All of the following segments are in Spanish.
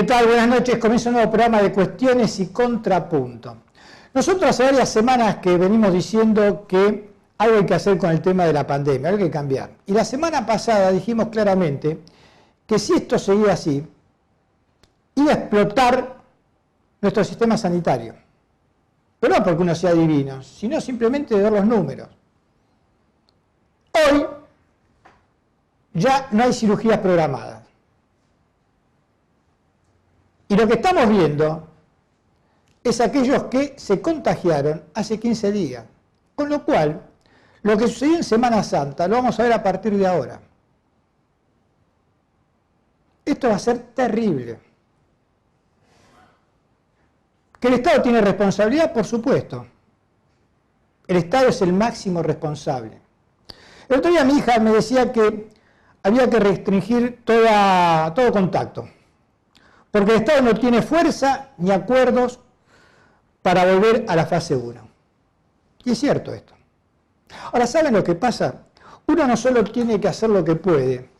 ¿Qué tal? Buenas noches. Comienza un nuevo programa de Cuestiones y Contrapunto. Nosotros hace varias semanas que venimos diciendo que algo hay que hacer con el tema de la pandemia, algo hay que cambiar. Y la semana pasada dijimos claramente que si esto seguía así, iba a explotar nuestro sistema sanitario. Pero no porque uno sea divino, sino simplemente de ver los números. Hoy ya no hay cirugías programadas. Y lo que estamos viendo es aquellos que se contagiaron hace 15 días. Con lo cual, lo que sucedió en Semana Santa lo vamos a ver a partir de ahora. Esto va a ser terrible. ¿Que el Estado tiene responsabilidad? Por supuesto. El Estado es el máximo responsable. El otro día mi hija me decía que había que restringir todo contacto. Porque el Estado no tiene fuerza ni acuerdos para volver a la fase 1. Y es cierto esto. Ahora, ¿saben lo que pasa? Uno no solo tiene que hacer lo que puede,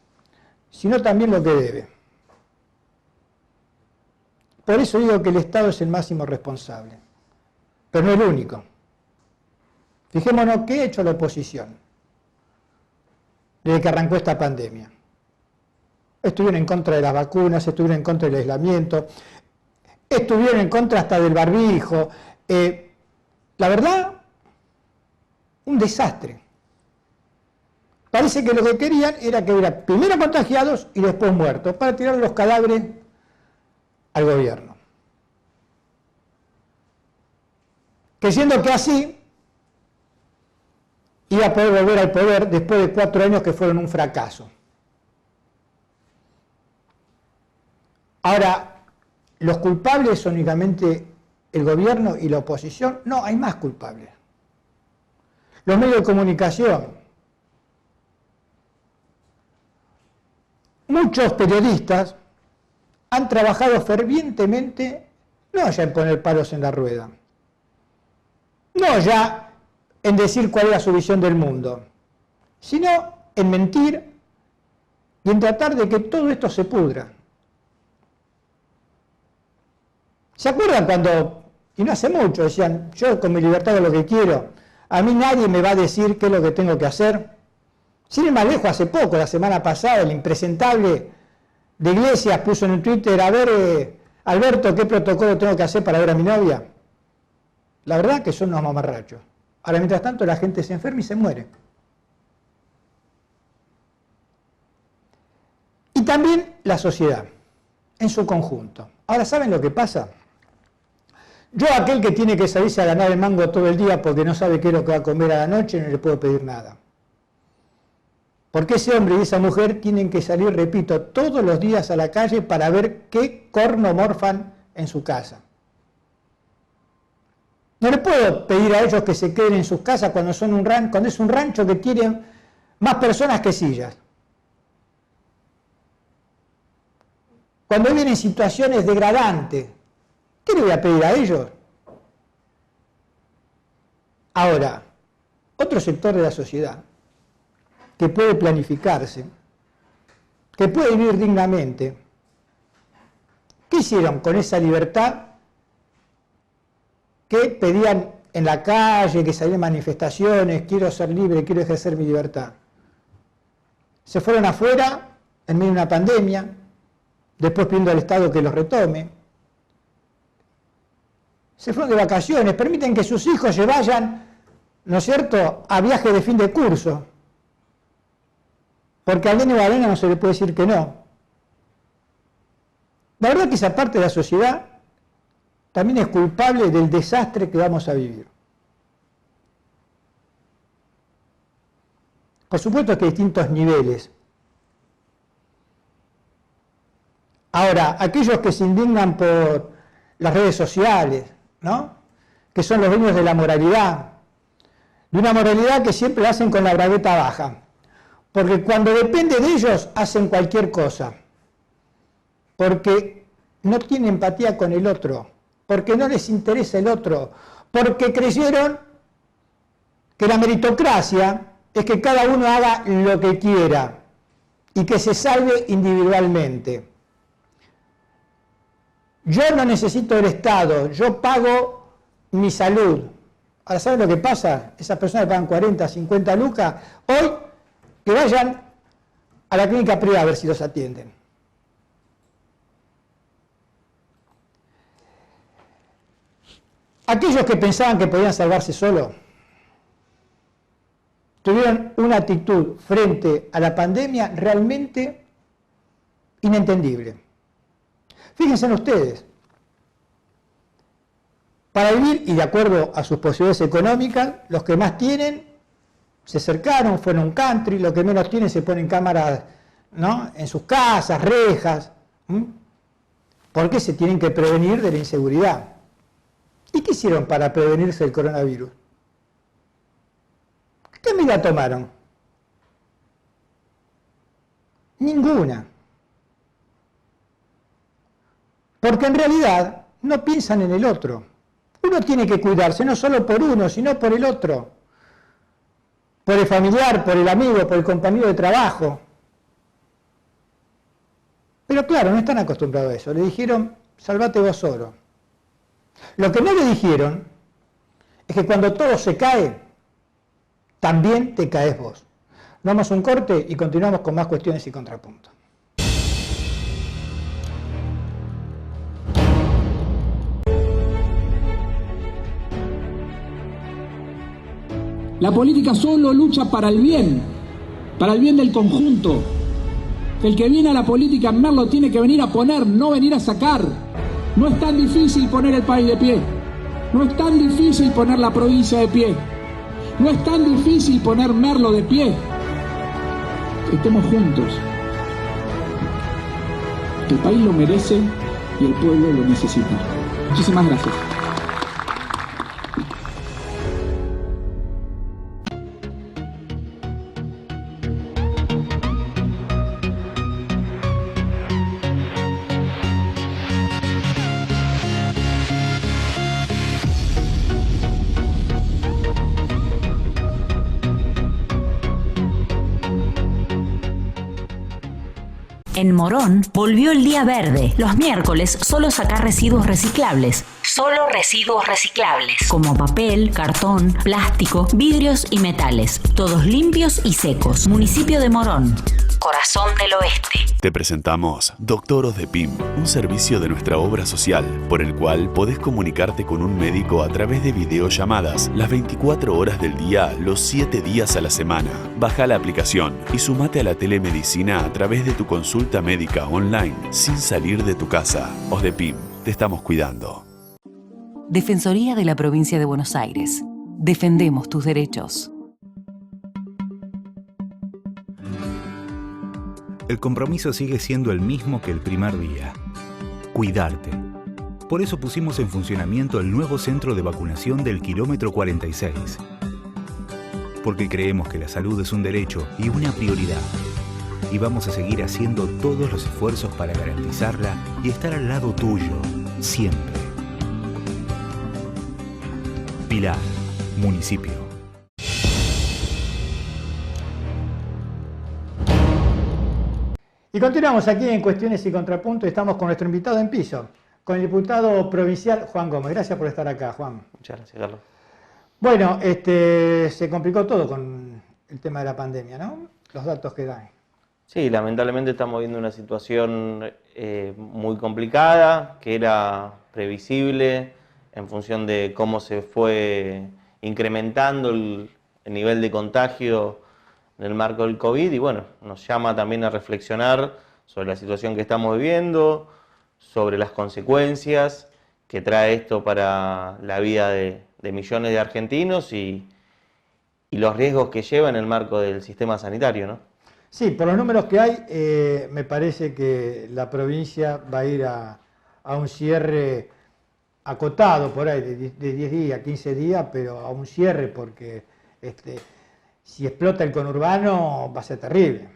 sino también lo que debe. Por eso digo que el Estado es el máximo responsable, pero no el único. Fijémonos qué ha hecho la oposición desde que arrancó esta pandemia. Estuvieron en contra de las vacunas, estuvieron en contra del aislamiento, estuvieron en contra hasta del barbijo. La verdad, un desastre. Parece que lo que querían era que hubiera primero contagiados y después muertos, para tirar los cadáveres al gobierno. Creyendo que así iba a poder volver al poder después de 4 años que fueron un fracaso. Ahora, ¿los culpables son únicamente el gobierno y la oposición? No, hay más culpables. Los medios de comunicación. Muchos periodistas han trabajado fervientemente, no ya en poner palos en la rueda, no ya en decir cuál era su visión del mundo, sino en mentir y en tratar de que todo esto se pudra. ¿Se acuerdan cuando, y no hace mucho, decían, yo con mi libertad hago lo que quiero, a mí nadie me va a decir qué es lo que tengo que hacer? Sin ir más lejos, hace poco, la semana pasada, el impresentable de Iglesias puso en el Twitter, a ver, Alberto, ¿qué protocolo tengo que hacer para ver a mi novia? La verdad que son unos mamarrachos. Ahora, mientras tanto, la gente se enferma y se muere. Y también la sociedad, en su conjunto. Ahora, ¿saben lo que pasa? Yo, aquel que tiene que salirse a ganar el mango todo el día porque no sabe qué es lo que va a comer a la noche, no le puedo pedir nada. Porque ese hombre y esa mujer tienen que salir, repito, todos los días a la calle para ver qué corno morfan en su casa. No le puedo pedir a ellos que se queden en sus casas cuando es un rancho que tiene más personas que sillas. Cuando vienen situaciones degradantes, ¿qué le voy a pedir a ellos? Ahora, otro sector de la sociedad que puede planificarse, que puede vivir dignamente, ¿qué hicieron con esa libertad que pedían en la calle, que salían manifestaciones, quiero ser libre, quiero ejercer mi libertad? Se fueron afuera en medio de una pandemia, después pidiendo al Estado que los retome. Se fueron de vacaciones, permiten que sus hijos se vayan, ¿no es cierto?, a viaje de fin de curso. Porque a Elena Valena no se le puede decir que no. La verdad que esa parte de la sociedad también es culpable del desastre que vamos a vivir. Por supuesto que hay distintos niveles. Ahora, aquellos que se indignan por las redes sociales, ¿no?, que son los dueños de la moralidad, de una moralidad que siempre la hacen con la bragueta baja. Porque cuando depende de ellos, hacen cualquier cosa. Porque no tienen empatía con el otro. Porque no les interesa el otro. Porque creyeron que la meritocracia es que cada uno haga lo que quiera y que se salve individualmente. yo no necesito el Estado, yo pago mi salud. Ahora, ¿saben lo que pasa? Esas personas que pagan 40, 50 lucas, hoy que vayan a la clínica privada a ver si los atienden. Aquellos que pensaban que podían salvarse solos, tuvieron una actitud frente a la pandemia realmente inentendible. Fíjense en ustedes, para vivir y de acuerdo a sus posibilidades económicas, los que más tienen se acercaron, fueron a un country, los que menos tienen se ponen cámaras, ¿no?, en sus casas, rejas, porque se tienen que prevenir de la inseguridad. ¿Y qué hicieron para prevenirse del coronavirus? ¿Qué medida tomaron? Ninguna. Porque en realidad no piensan en el otro. Uno tiene que cuidarse no solo por uno, sino por el otro. Por el familiar, por el amigo, por el compañero de trabajo. Pero claro, no están acostumbrados a eso. Le dijeron, salvate vos solo. Lo que no le dijeron es que cuando todo se cae, también te caes vos. Damos un corte y continuamos con más cuestiones y contrapuntos. La política solo lucha para el bien del conjunto. El que viene a la política en Merlo tiene que venir a poner, no venir a sacar. No es tan difícil poner el país de pie. No es tan difícil poner la provincia de pie. No es tan difícil poner Merlo de pie. Estemos juntos. El país lo merece y el pueblo lo necesita. Muchísimas gracias. En Morón volvió el día verde. Los miércoles solo sacar residuos reciclables. Solo residuos reciclables. Como papel, cartón, plástico, vidrios y metales. Todos limpios y secos. Municipio de Morón. Corazón del Oeste. Te presentamos Doctor Osdepim, un servicio de nuestra obra social, por el cual podés comunicarte con un médico a través de videollamadas las 24 horas del día, los 7 días a la semana. Baja la aplicación y sumate a la telemedicina a través de tu consulta médica online, sin salir de tu casa. Osdepim, te estamos cuidando. Defensoría de la Provincia de Buenos Aires. Defendemos tus derechos. El compromiso sigue siendo el mismo que el primer día. Cuidarte. Por eso pusimos en funcionamiento el nuevo centro de vacunación del kilómetro 46. Porque creemos que la salud es un derecho y una prioridad. Y vamos a seguir haciendo todos los esfuerzos para garantizarla y estar al lado tuyo, siempre. Pilar, municipio. Y continuamos aquí en Cuestiones y Contrapuntos. Estamos con nuestro invitado en piso, con el diputado provincial Juan Gómez. Gracias por estar acá, Juan. Muchas gracias, Carlos. Bueno, se complicó todo con el tema de la pandemia, ¿no? Los datos que dan. Sí, lamentablemente estamos viendo una situación muy complicada, que era previsible en función de cómo se fue incrementando el nivel de contagio en el marco del COVID, y bueno, nos llama también a reflexionar sobre la situación que estamos viviendo, sobre las consecuencias que trae esto para la vida de millones de argentinos y los riesgos que lleva en el marco del sistema sanitario, ¿no? Sí, por los números que hay, me parece que la provincia va a ir a un cierre acotado por ahí, de 10 días, 15 días, pero a un cierre porque si explota el conurbano va a ser terrible.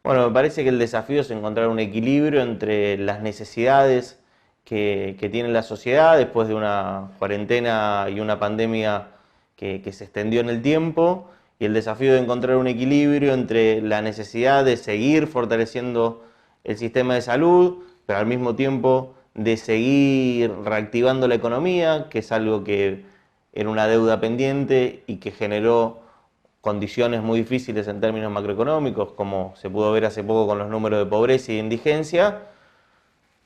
Bueno, me parece que el desafío es encontrar un equilibrio entre las necesidades que tiene la sociedad después de una cuarentena y una pandemia que se extendió en el tiempo, y el desafío de encontrar un equilibrio entre la necesidad de seguir fortaleciendo el sistema de salud, pero al mismo tiempo de seguir reactivando la economía, que es algo que era una deuda pendiente y que generó condiciones muy difíciles en términos macroeconómicos, como se pudo ver hace poco con los números de pobreza y indigencia.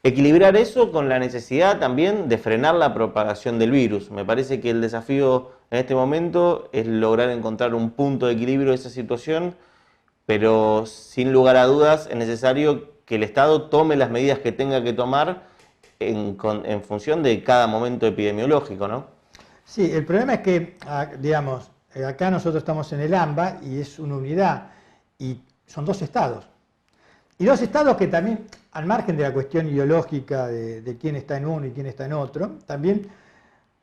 Equilibrar eso con la necesidad también de frenar la propagación del virus. Me parece que el desafío en este momento es lograr encontrar un punto de equilibrio de esa situación, pero sin lugar a dudas es necesario que el Estado tome las medidas que tenga que tomar en función de cada momento epidemiológico, ¿no? Sí, el problema es que, digamos, acá nosotros estamos en el AMBA y es una unidad y son dos estados. Y dos estados que también, al margen de la cuestión ideológica de quién está en uno y quién está en otro, también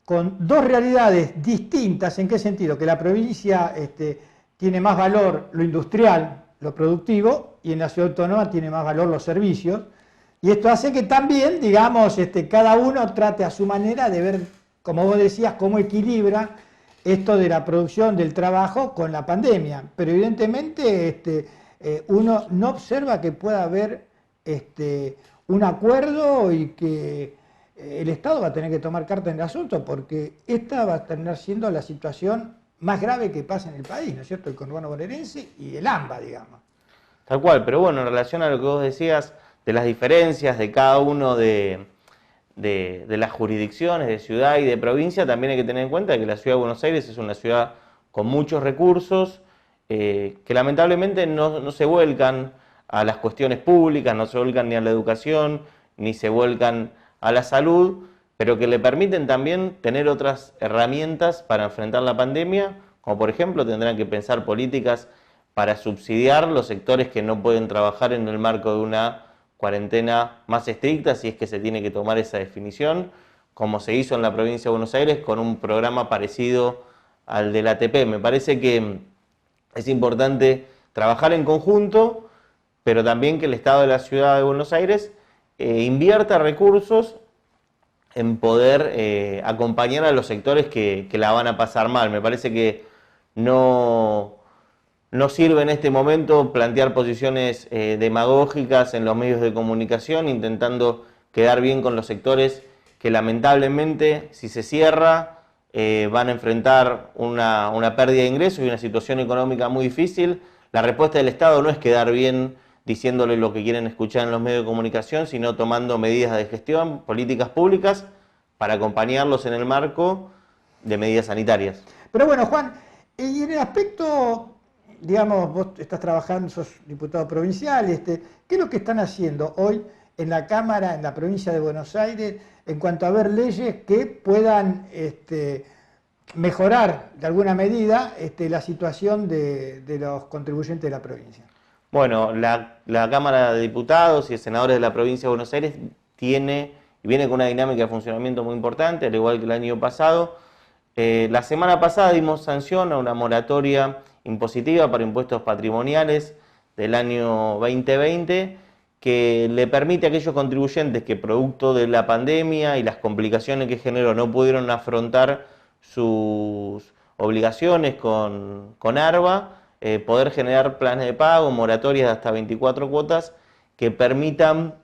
con dos realidades distintas. ¿En qué sentido? Que la provincia tiene más valor lo industrial, lo productivo, y en la ciudad autónoma tiene más valor los servicios. Y esto hace que también, digamos, cada uno trate a su manera de ver, como vos decías, cómo equilibra esto de la producción del trabajo con la pandemia. Pero evidentemente uno no observa que pueda haber un acuerdo y que el Estado va a tener que tomar carta en el asunto, porque esta va a terminar siendo la situación más grave que pasa en el país, ¿no es cierto? El conurbano bonaerense y el AMBA, digamos. Tal cual, pero bueno, en relación a lo que vos decías de las diferencias de cada uno de las jurisdicciones de ciudad y de provincia, también hay que tener en cuenta que la ciudad de Buenos Aires es una ciudad con muchos recursos que lamentablemente no se vuelcan a las cuestiones públicas, no se vuelcan ni a la educación, ni se vuelcan a la salud, pero que le permiten también tener otras herramientas para enfrentar la pandemia, como por ejemplo tendrán que pensar políticas para subsidiar los sectores que no pueden trabajar en el marco de una cuarentena más estricta, si es que se tiene que tomar esa definición, como se hizo en la provincia de Buenos Aires con un programa parecido al del ATP. Me parece que es importante trabajar en conjunto, pero también que el Estado de la Ciudad de Buenos Aires invierta recursos en poder acompañar a los sectores que la van a pasar mal. Me parece que no sirve en este momento plantear posiciones demagógicas en los medios de comunicación, intentando quedar bien con los sectores que lamentablemente, si se cierra, van a enfrentar una pérdida de ingresos y una situación económica muy difícil. La respuesta del Estado no es quedar bien diciéndole lo que quieren escuchar en los medios de comunicación, sino tomando medidas de gestión, políticas públicas, para acompañarlos en el marco de medidas sanitarias. Pero bueno, Juan, y en el aspecto, digamos, vos estás trabajando, sos diputado provincial, ¿qué es lo que están haciendo hoy en la Cámara, en la provincia de Buenos Aires, en cuanto a ver leyes que puedan mejorar de alguna medida la situación de los contribuyentes de la provincia? Bueno, la Cámara de Diputados y Senadores de la provincia de Buenos Aires viene con una dinámica de funcionamiento muy importante, al igual que el año pasado. La semana pasada dimos sanción a una moratoria impositiva para impuestos patrimoniales del año 2020, que le permite a aquellos contribuyentes que producto de la pandemia y las complicaciones que generó no pudieron afrontar sus obligaciones con ARBA, poder generar planes de pago, moratorias de hasta 24 cuotas que permitan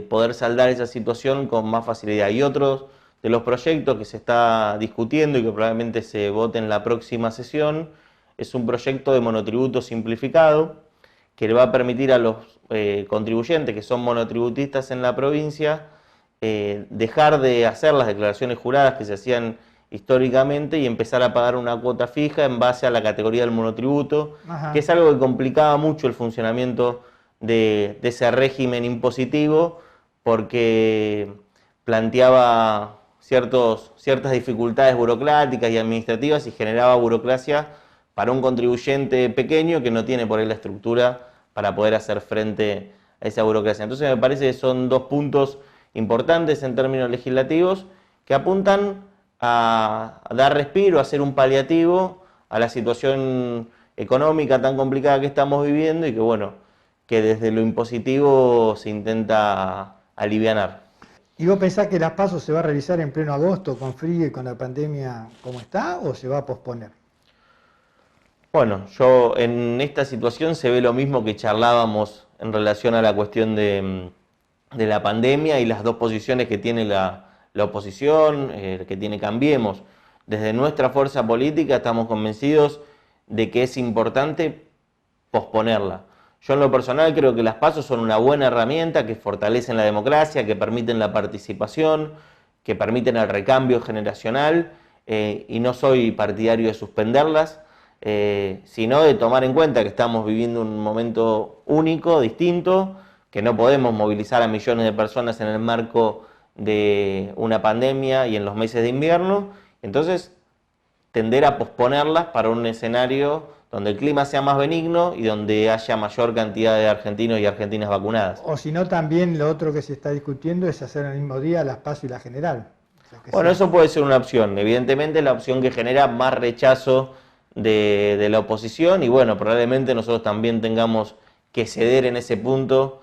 poder saldar esa situación con más facilidad. Y otros de los proyectos que se está discutiendo y que probablemente se vote en la próxima sesión es un proyecto de monotributo simplificado que le va a permitir a los contribuyentes que son monotributistas en la provincia dejar de hacer las declaraciones juradas que se hacían históricamente y empezar a pagar una cuota fija en base a la categoría del monotributo, que es algo que complicaba mucho el funcionamiento de ese régimen impositivo, porque planteaba ciertas dificultades burocráticas y administrativas y generaba burocracia para un contribuyente pequeño que no tiene por ahí la estructura para poder hacer frente a esa burocracia. Entonces me parece que son dos puntos importantes en términos legislativos que apuntan a dar respiro, a hacer un paliativo a la situación económica tan complicada que estamos viviendo y que bueno, que desde lo impositivo se intenta alivianar. ¿Y vos pensás que las PASO se va a realizar en pleno agosto con frío y con la pandemia como está o se va a posponer? Bueno, yo en esta situación se ve lo mismo que charlábamos en relación a la cuestión de de la pandemia y las dos posiciones que tiene la oposición, que tiene Cambiemos. Desde nuestra fuerza política estamos convencidos de que es importante posponerla. Yo en lo personal creo que las PASO son una buena herramienta que fortalecen la democracia, que permiten la participación, que permiten el recambio generacional, y no soy partidario de suspenderlas, sino de tomar en cuenta que estamos viviendo un momento único, distinto, que no podemos movilizar a millones de personas en el marco de una pandemia y en los meses de invierno. Entonces, tender a posponerlas para un escenario donde el clima sea más benigno y donde haya mayor cantidad de argentinos y argentinas vacunadas. O si no, también lo otro que se está discutiendo es hacer el mismo día las PASO y la general. Bueno, eso puede ser una opción. Evidentemente la opción que genera más rechazo de la oposición y bueno, probablemente nosotros también tengamos que ceder en ese punto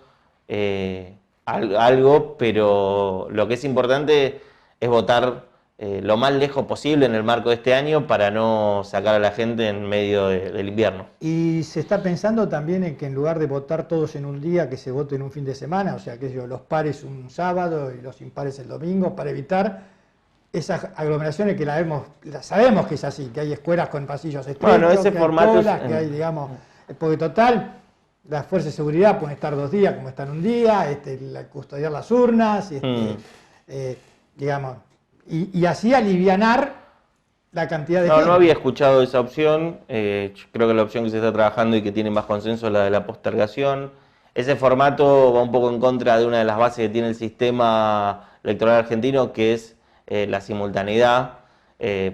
algo, pero lo que es importante es votar lo más lejos posible en el marco de este año para no sacar a la gente en medio del invierno. Y se está pensando también en que en lugar de votar todos en un día, que se vote en un fin de semana, o sea, que los pares un sábado y los impares el domingo, para evitar esas aglomeraciones que sabemos que es así, que hay escuelas con pasillos estrechos, bueno, ese que formato hay colas, que hay, digamos, porque total, las fuerzas de seguridad pueden estar 2 días como están un día, custodiar las urnas, digamos, y así alivianar la cantidad de gente. No había escuchado esa opción, yo creo que la opción que se está trabajando y que tiene más consenso es la de la postergación. Ese formato va un poco en contra de una de las bases que tiene el sistema electoral argentino, que es la simultaneidad.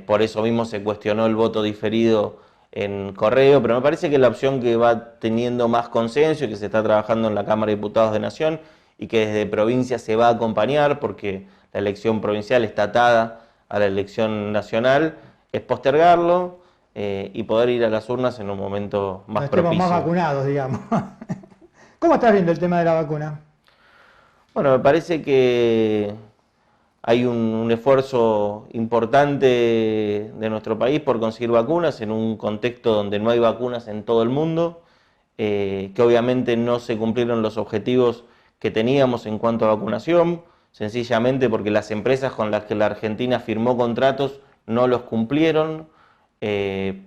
Por eso mismo se cuestionó el voto diferido en correo, pero me parece que la opción que va teniendo más consenso y que se está trabajando en la Cámara de Diputados de Nación y que desde provincia se va a acompañar porque la elección provincial está atada a la elección nacional, es postergarlo y poder ir a las urnas en un momento más propicio. Más vacunados, digamos. ¿Cómo estás viendo el tema de la vacuna? Bueno, me parece que hay un esfuerzo importante de nuestro país por conseguir vacunas en un contexto donde no hay vacunas en todo el mundo, que obviamente no se cumplieron los objetivos que teníamos en cuanto a vacunación, sencillamente porque las empresas con las que la Argentina firmó contratos no los cumplieron,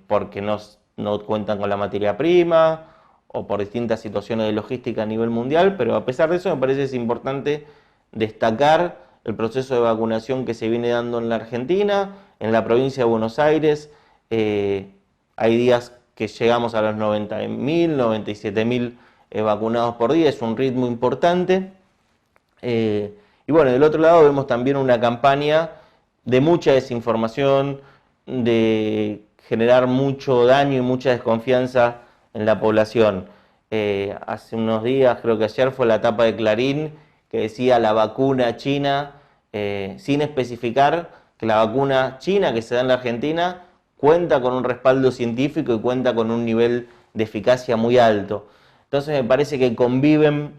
porque no cuentan con la materia prima o por distintas situaciones de logística a nivel mundial, pero a pesar de eso me parece que es importante destacar el proceso de vacunación que se viene dando en la Argentina, en la provincia de Buenos Aires. Hay días que llegamos a los 90.000, 97.000 vacunados por día, es un ritmo importante. Y bueno, del otro lado vemos también una campaña de mucha desinformación, de generar mucho daño y mucha desconfianza en la población. Hace unos días, creo que ayer, fue la tapa de Clarín que decía la vacuna china, sin especificar que la vacuna china que se da en la Argentina cuenta con un respaldo científico y cuenta con un nivel de eficacia muy alto. Entonces me parece que conviven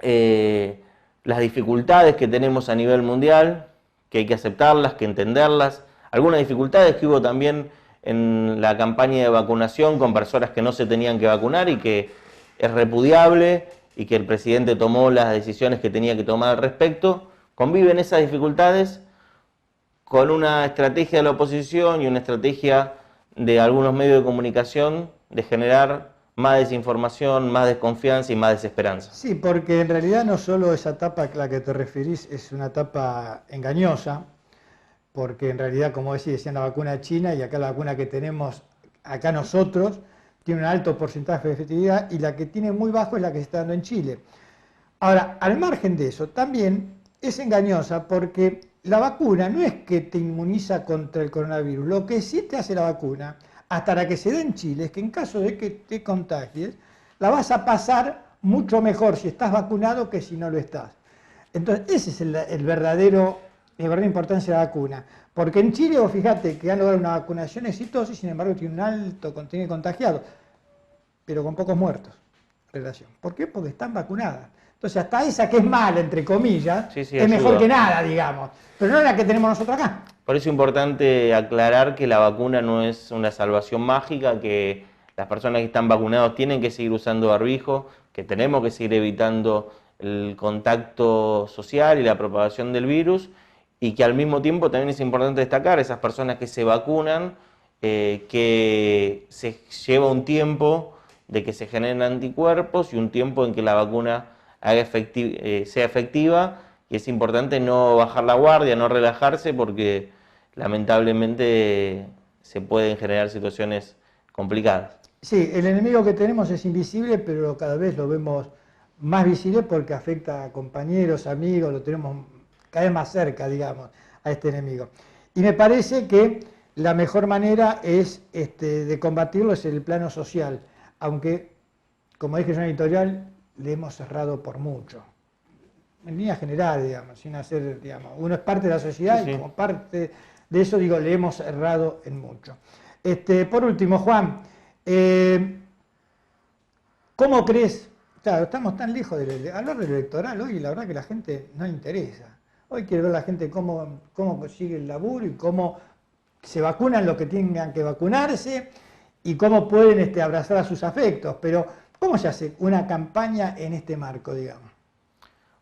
las dificultades que tenemos a nivel mundial, que hay que aceptarlas, que entenderlas, algunas dificultades que hubo también en la campaña de vacunación con personas que no se tenían que vacunar y que es repudiable y que el presidente tomó las decisiones que tenía que tomar al respecto. Conviven esas dificultades con una estrategia de la oposición y una estrategia de algunos medios de comunicación de generar más desinformación, más desconfianza y más desesperanza. Sí, porque en realidad no solo esa etapa a la que te referís es una etapa engañosa, porque en realidad, como decían la vacuna china y acá la vacuna que tenemos acá nosotros, tiene un alto porcentaje de efectividad y la que tiene muy bajo es la que se está dando en Chile. Ahora, al margen de eso, también es engañosa porque la vacuna no es que te inmuniza contra el coronavirus, lo que sí te hace la vacuna, hasta la que se dé en Chile, es que en caso de que te contagies, la vas a pasar mucho mejor si estás vacunado que si no lo estás. Entonces, ese es la verdadera importancia de la vacuna. Porque en Chile, vos fíjate que han logrado una vacunación exitosa y sin embargo tiene un alto contenido de contagiados, pero con pocos muertos. ¿Por qué? Porque están vacunadas. Entonces, hasta esa que es mala, entre comillas, es mejor que nada, digamos. Pero no es la que tenemos nosotros acá. Por eso es importante aclarar que la vacuna no es una salvación mágica, que las personas que están vacunadas tienen que seguir usando barbijo, que tenemos que seguir evitando el contacto social y la propagación del virus, y que al mismo tiempo también es importante destacar esas personas que se vacunan, que se lleva un tiempo de que se generen anticuerpos y un tiempo en que la vacuna sea efectiva, y es importante no bajar la guardia, no relajarse, porque lamentablemente se pueden generar situaciones complicadas. Sí, el enemigo que tenemos es invisible, pero cada vez lo vemos más visible porque afecta a compañeros, amigos, lo tenemos cada vez más cerca, digamos, a este enemigo. Y me parece que la mejor manera de combatirlo es el plano social, aunque, como dije yo en el editorial, le hemos cerrado por mucho. En línea general, digamos, sin hacer, digamos, uno es parte de la sociedad, sí, y como parte de eso, digo, le hemos errado en mucho. Por último, Juan, ¿cómo crees? Claro, estamos tan lejos de hablar del electoral hoy, y la verdad que la gente no le interesa. Hoy quiere ver la gente cómo consigue el laburo y cómo se vacunan los que tengan que vacunarse y cómo pueden abrazar a sus afectos. Pero, ¿cómo se hace una campaña en este marco, digamos?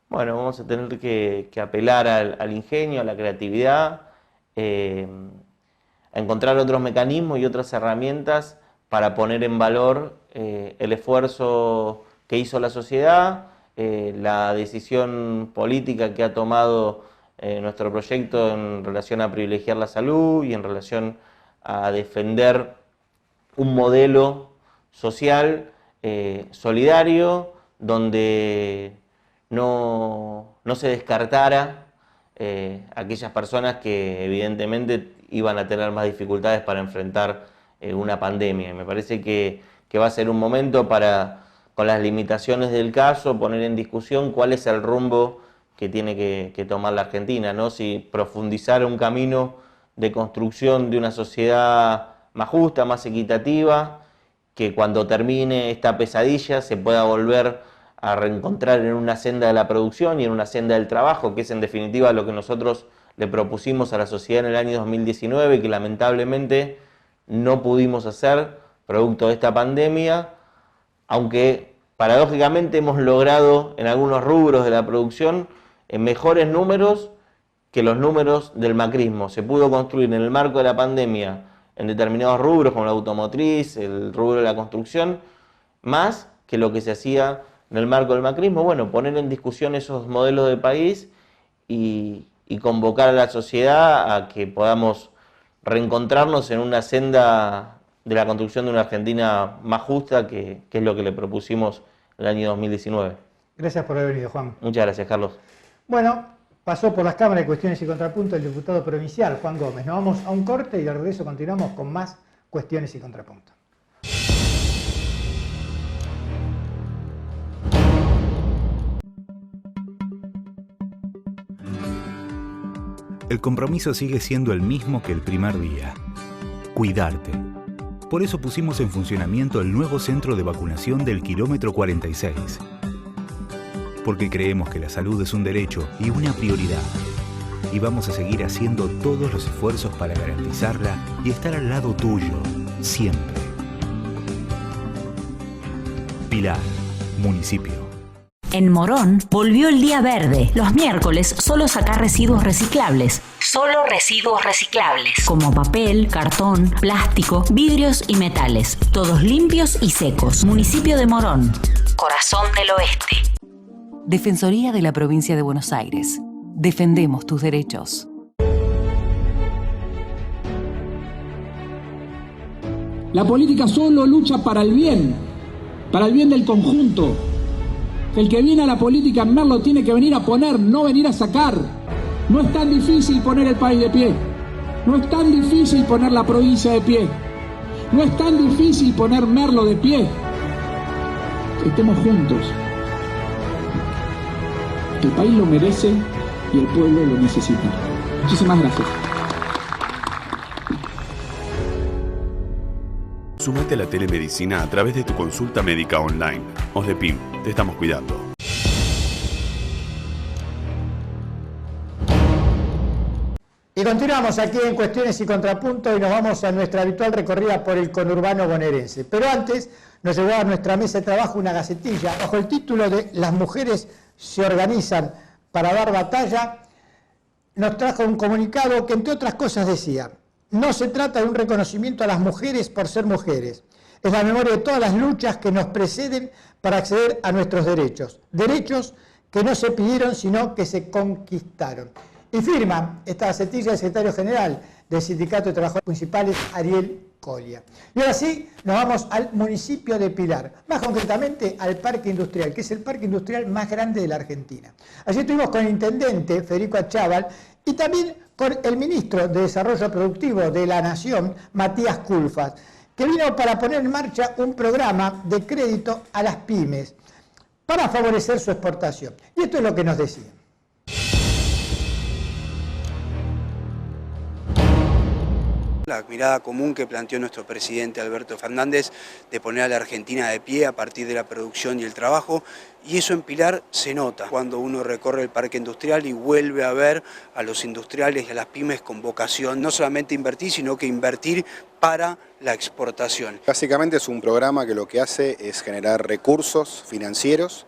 Bueno, vamos a tener que apelar al ingenio, a la creatividad, a encontrar otros mecanismos y otras herramientas para poner en valor el esfuerzo que hizo la sociedad, la decisión política que ha tomado nuestro proyecto en relación a privilegiar la salud y en relación a defender un modelo social solidario, donde no se descartara aquellas personas que evidentemente iban a tener más dificultades para enfrentar una pandemia. Y me parece que va a ser un momento para, con las limitaciones del caso, poner en discusión cuál es el rumbo que tiene que tomar la Argentina, ¿no? Si profundizar un camino de construcción de una sociedad más justa, más equitativa, que cuando termine esta pesadilla se pueda volver a reencontrar en una senda de la producción y en una senda del trabajo, que es en definitiva lo que nosotros le propusimos a la sociedad en el año 2019, que lamentablemente no pudimos hacer producto de esta pandemia, aunque paradójicamente hemos logrado en algunos rubros de la producción mejores números que los números del macrismo. Se pudo construir en el marco de la pandemia en determinados rubros como la automotriz, el rubro de la construcción, más que lo que se hacía en el marco del macrismo. Bueno, poner en discusión esos modelos de país y convocar a la sociedad a que podamos reencontrarnos en una senda de la construcción de una Argentina más justa, que es lo que le propusimos en el año 2019. Gracias por haber venido, Juan. Muchas gracias, Carlos. Bueno, pasó por las cámaras de Cuestiones y Contrapuntos el diputado provincial, Juan Gómez. Nos vamos a un corte y de regreso continuamos con más Cuestiones y Contrapuntos. El compromiso sigue siendo el mismo que el primer día: cuidarte. Por eso pusimos en funcionamiento el nuevo centro de vacunación del kilómetro 46. Porque creemos que la salud es un derecho y una prioridad. Y vamos a seguir haciendo todos los esfuerzos para garantizarla y estar al lado tuyo, siempre. Pilar, municipio. En Morón volvió el día verde. Los miércoles solo sacar residuos reciclables. Solo residuos reciclables. Como papel, cartón, plástico, vidrios y metales. Todos limpios y secos. Municipio de Morón. Corazón del Oeste. Defensoría de la Provincia de Buenos Aires. Defendemos tus derechos. La política solo lucha para el bien del conjunto. El que viene a la política en Merlo tiene que venir a poner, no venir a sacar. No es tan difícil poner el país de pie. No es tan difícil poner la provincia de pie. No es tan difícil poner Merlo de pie. Estemos juntos. El país lo merece y el pueblo lo necesita. Muchísimas gracias. Sumate a la telemedicina a través de tu consulta médica online. OSDEPIM, te estamos cuidando. Y continuamos aquí en Cuestiones y Contrapuntos y nos vamos a nuestra habitual recorrida por el conurbano bonaerense. Pero antes nos llegó a nuestra mesa de trabajo una gacetilla bajo el título de Las mujeres se organizan para dar batalla, nos trajo un comunicado que, entre otras cosas, decía: no se trata de un reconocimiento a las mujeres por ser mujeres, es la memoria de todas las luchas que nos preceden para acceder a nuestros derechos, derechos que no se pidieron sino que se conquistaron. Y firma esta gacetilla el secretario general del Sindicato de Trabajadores Municipales, Ariel Colia. Y ahora sí, nos vamos al municipio de Pilar, más concretamente al Parque Industrial, que es el parque industrial más grande de la Argentina. Allí estuvimos con el intendente Federico Achával y también con el ministro de Desarrollo Productivo de la Nación, Matías Culfas, que vino para poner en marcha un programa de crédito a las pymes para favorecer su exportación. Y esto es lo que nos decía. La mirada común que planteó nuestro presidente Alberto Fernández de poner a la Argentina de pie a partir de la producción y el trabajo, y eso en Pilar se nota cuando uno recorre el parque industrial y vuelve a ver a los industriales y a las pymes con vocación no solamente invertir, sino que invertir para la exportación. Básicamente es un programa que lo que hace es generar recursos financieros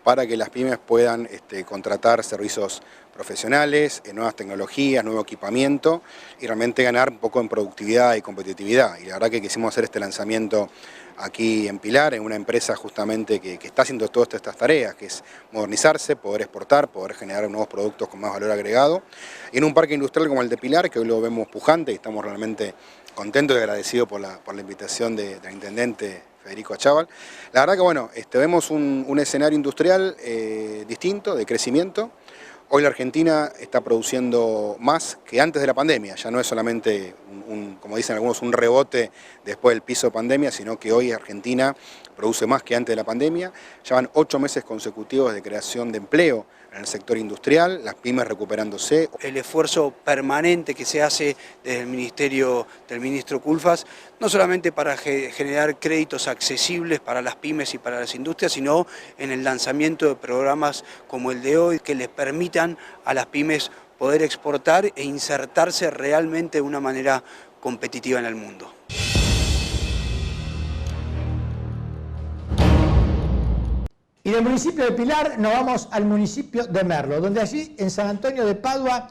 para que las pymes puedan contratar servicios profesionales, nuevas tecnologías, nuevo equipamiento y realmente ganar un poco en productividad y competitividad. Y la verdad que quisimos hacer este lanzamiento aquí en Pilar, en una empresa justamente que está haciendo todas estas tareas, que es modernizarse, poder exportar, poder generar nuevos productos con más valor agregado. Y en un parque industrial como el de Pilar, que hoy lo vemos pujante y estamos realmente contentos y agradecidos por la invitación del intendente Federico Achával. La verdad que bueno, vemos un escenario industrial distinto, de crecimiento. Hoy la Argentina está produciendo más que antes de la pandemia, ya no es solamente, como dicen algunos, un rebote después del piso de pandemia, sino que hoy Argentina produce más que antes de la pandemia. Ya van 8 meses consecutivos de creación de empleo en el sector industrial, las pymes recuperándose. El esfuerzo permanente que se hace desde el ministerio del ministro Culfas, no solamente para generar créditos accesibles para las pymes y para las industrias, sino en el lanzamiento de programas como el de hoy, que les permitan a las pymes poder exportar e insertarse realmente de una manera competitiva en el mundo. Y del municipio de Pilar nos vamos al municipio de Merlo, donde allí en San Antonio de Padua,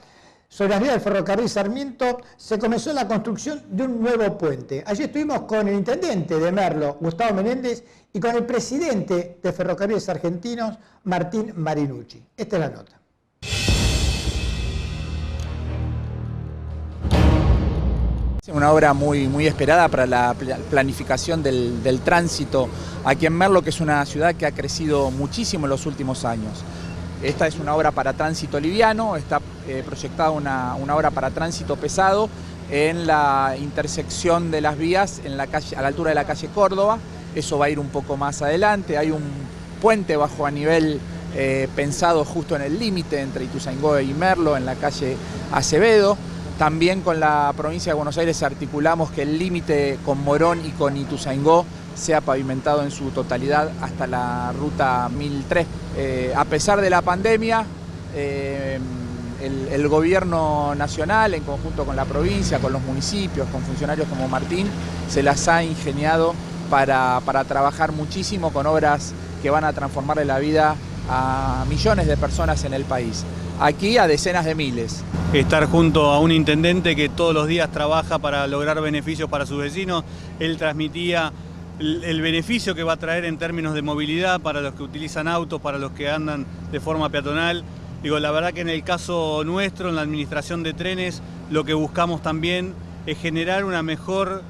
sobre las vías del ferrocarril Sarmiento, se comenzó la construcción de un nuevo puente. Allí estuvimos con el intendente de Merlo, Gustavo Menéndez, y con el presidente de Ferrocarriles Argentinos, Martín Marinucci. Esta es la nota. Una obra muy esperada para la planificación del tránsito aquí en Merlo, que es una ciudad que ha crecido muchísimo en los últimos años. Esta es una obra para tránsito liviano, está proyectada una obra para tránsito pesado en la intersección de las vías en la calle, a la altura de la calle Córdoba. Eso va a ir un poco más adelante. Hay un puente bajo a nivel pensado justo en el límite entre Ituzaingó y Merlo, en la calle Acevedo. También con la provincia de Buenos Aires articulamos que el límite con Morón y con Ituzaingó sea pavimentado en su totalidad hasta la ruta 1003. A pesar de la pandemia, el gobierno nacional, en conjunto con la provincia, con los municipios, con funcionarios como Martín, se las ha ingeniado para trabajar muchísimo con obras que van a transformarle la vida a millones de personas en el país. Aquí a decenas de miles. Estar junto a un intendente que todos los días trabaja para lograr beneficios para sus vecinos, él transmitía el beneficio que va a traer en términos de movilidad para los que utilizan autos, para los que andan de forma peatonal. Digo, la verdad que en el caso nuestro, en la administración de trenes, lo que buscamos también es generar una mejor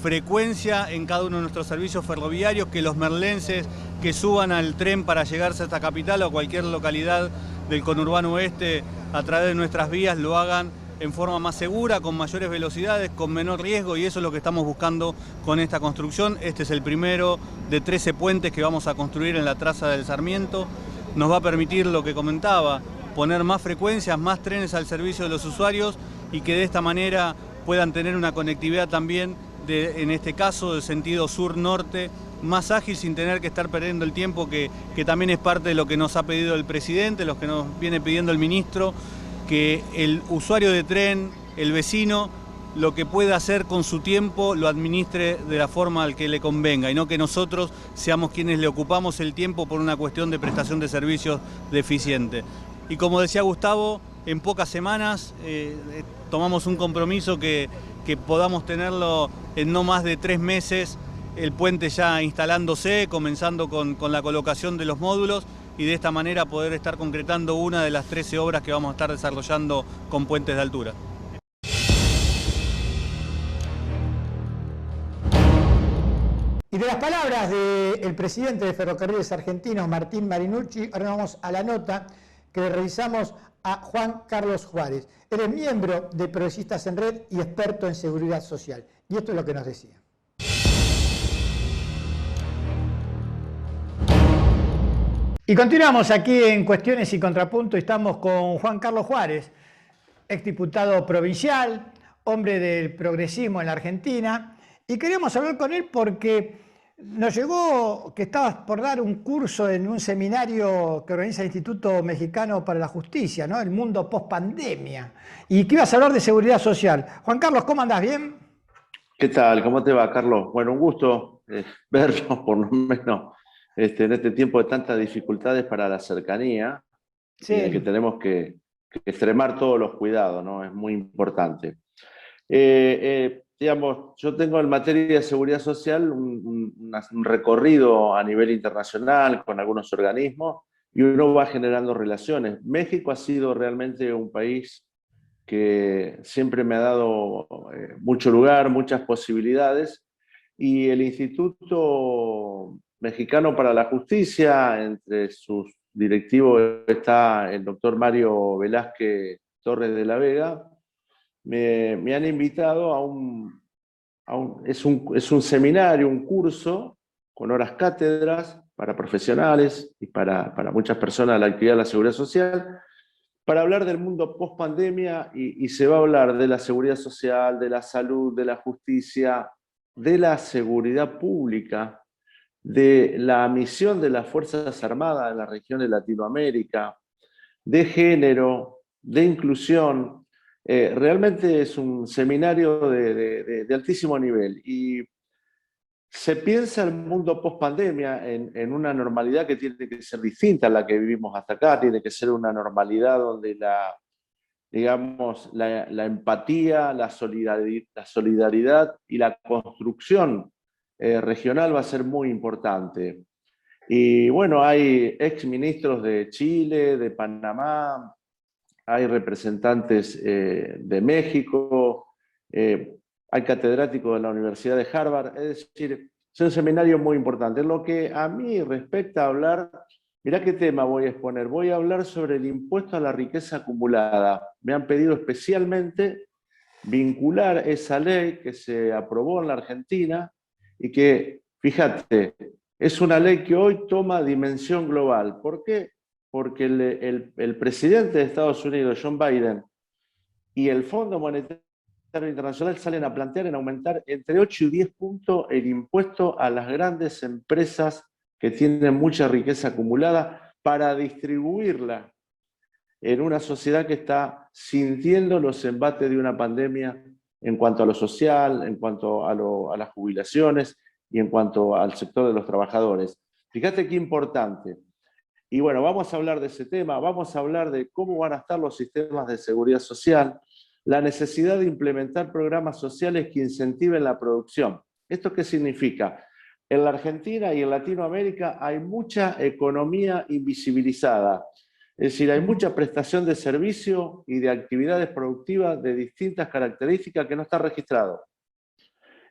frecuencia en cada uno de nuestros servicios ferroviarios, que los merlenses que suban al tren para llegarse a esta capital o a cualquier localidad del conurbano oeste a través de nuestras vías lo hagan en forma más segura, con mayores velocidades, con menor riesgo, y eso es lo que estamos buscando con esta construcción. Este es el primero de 13 puentes que vamos a construir en la traza del Sarmiento. Nos va a permitir, lo que comentaba, poner más frecuencias, más trenes al servicio de los usuarios y que de esta manera puedan tener una conectividad también, en este caso, de sentido sur-norte, más ágil sin tener que estar perdiendo el tiempo, que también es parte de lo que nos ha pedido el presidente, lo que nos viene pidiendo el ministro, que el usuario de tren, el vecino, lo que pueda hacer con su tiempo lo administre de la forma al que le convenga y no que nosotros seamos quienes le ocupamos el tiempo por una cuestión de prestación de servicios deficiente. Y como decía Gustavo, en pocas semanas tomamos un compromiso que podamos tenerlo en no más de 3 meses, el puente ya instalándose, comenzando con la colocación de los módulos y de esta manera poder estar concretando una de las 13 obras que vamos a estar desarrollando con puentes de altura. Y de las palabras del presidente de Ferrocarriles Argentinos, Martín Marinucci, ahora vamos a la nota que le revisamos a Juan Carlos Juárez. Él es miembro de Progresistas en Red y experto en seguridad social. Y esto es lo que nos decía. Y continuamos aquí en Cuestiones y Contrapunto. Estamos con Juan Carlos Juárez, exdiputado provincial, hombre del progresismo en la Argentina. Y queríamos hablar con él porque nos llegó que estabas por dar un curso en un seminario que organiza el Instituto Mexicano para la Justicia, ¿no? El mundo post-pandemia. Y que ibas a hablar de seguridad social. Juan Carlos, ¿cómo andás? ¿Bien? ¿Qué tal? ¿Cómo te va, Carlos? Bueno, un gusto verlo, por lo menos, en este tiempo de tantas dificultades para la cercanía, sí, en el que tenemos que extremar todos los cuidados, ¿no? Es muy importante. Digamos, yo tengo en materia de seguridad social un recorrido a nivel internacional con algunos organismos y uno va generando relaciones. México ha sido realmente un país que siempre me ha dado mucho lugar, muchas posibilidades, y el Instituto Mexicano para la Justicia, entre sus directivos está el doctor Mario Velázquez Torres de la Vega, me han invitado es un seminario, un curso con horas cátedras para profesionales y para muchas personas de la actividad de la seguridad social, para hablar del mundo post-pandemia y se va a hablar de la seguridad social, de la salud, de la justicia, de la seguridad pública, de la misión de las Fuerzas Armadas en la región de Latinoamérica, de género, de inclusión. Realmente es un seminario de altísimo nivel y se piensa el mundo post-pandemia en una normalidad que tiene que ser distinta a la que vivimos hasta acá, tiene que ser una normalidad donde la empatía, la solidaridad y la construcción regional va a ser muy importante. Y bueno, hay exministros de Chile, de Panamá, hay representantes de México, hay catedráticos de la Universidad de Harvard, es decir, es un seminario muy importante. Lo que a mí respecta a hablar, mirá qué tema voy a exponer, voy a hablar sobre el impuesto a la riqueza acumulada. Me han pedido especialmente vincular esa ley que se aprobó en la Argentina y que, fíjate, es una ley que hoy toma dimensión global. ¿Por qué? Porque el presidente de Estados Unidos, John Biden, y el Fondo Monetario Internacional salen a plantear en aumentar entre 8 y 10 puntos el impuesto a las grandes empresas que tienen mucha riqueza acumulada para distribuirla en una sociedad que está sintiendo los embates de una pandemia en cuanto a lo social, en cuanto a las jubilaciones y en cuanto al sector de los trabajadores. Fíjate qué importante. Y bueno, vamos a hablar de ese tema, vamos a hablar de cómo van a estar los sistemas de seguridad social, la necesidad de implementar programas sociales que incentiven la producción. ¿Esto qué significa? En la Argentina y en Latinoamérica hay mucha economía invisibilizada, es decir, hay mucha prestación de servicio y de actividades productivas de distintas características que no está registrado.